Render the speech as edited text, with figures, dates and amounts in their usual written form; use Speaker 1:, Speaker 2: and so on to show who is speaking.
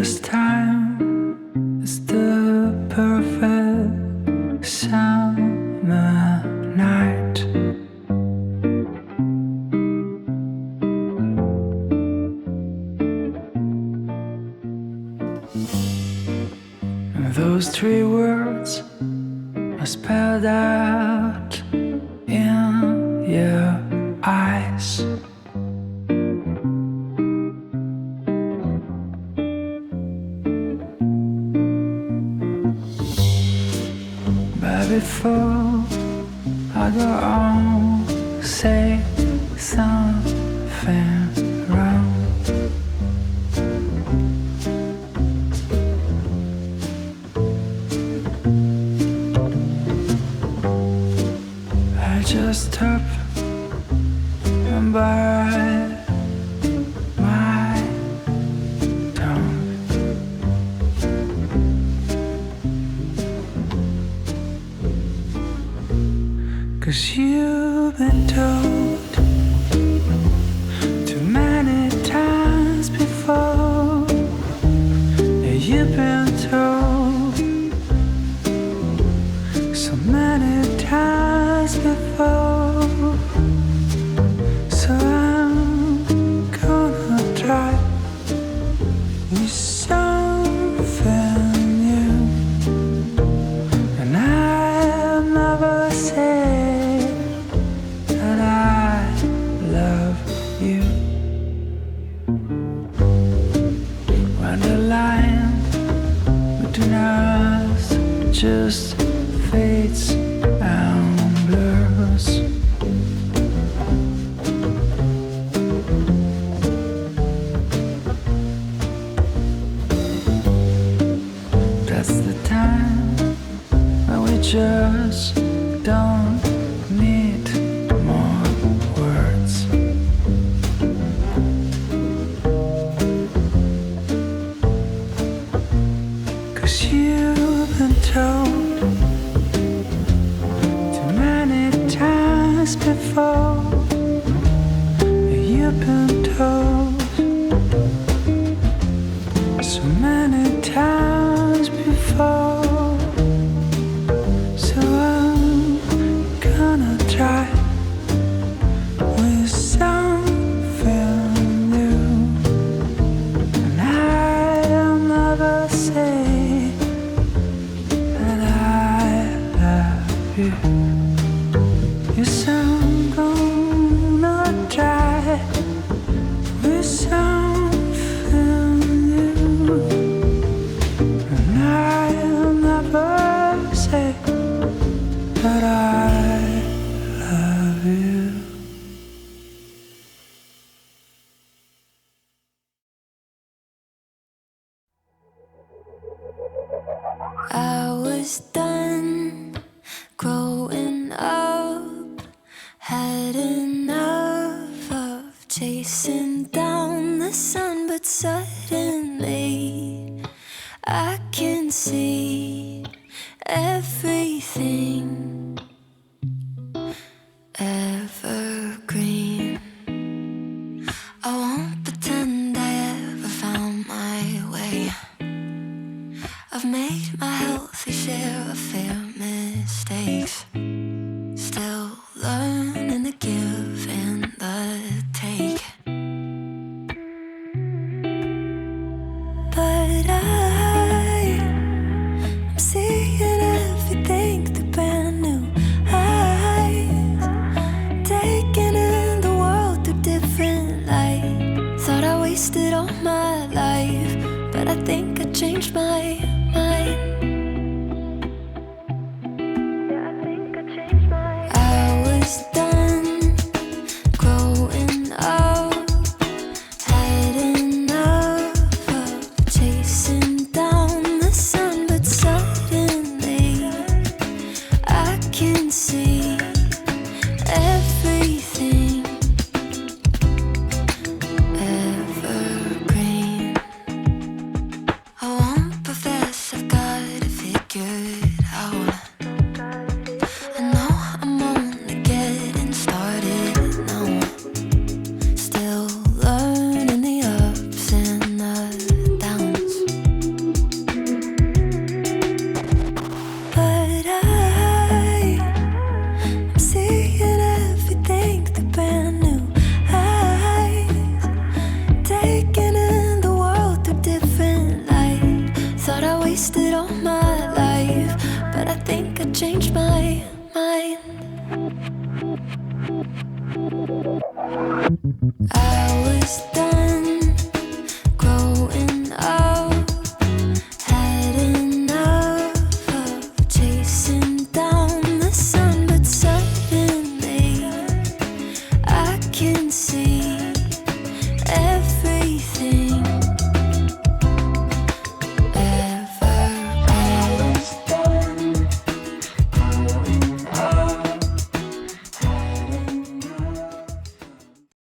Speaker 1: this time is the perfect summer night. And those three words are spelled out in your eyes. But before I go on, say something wrong. I just hope and bite my tongue. Cause you've been told too many times before. Yeah, you've been told so many times before. So I'm gonna try with something new. And I'll never say that I love you. When the line between us just fades and blurs. That's the time when we just don't need more words. Cause you've been told too many times before. You've been told so many times before. So I'm gonna try with something new. And I'll never say that I love you. Yes, I'm gonna try with something new. And I'll never say that I love you.
Speaker 2: I was done growing up, had enough of chasing down the sun, but suddenly I can see everything evergreen. I won't pretend I ever found my way. I've made my healthy share of fair mistakes, still learning the give and the take. But I'm seeing everything through brand new I changed my mind. I was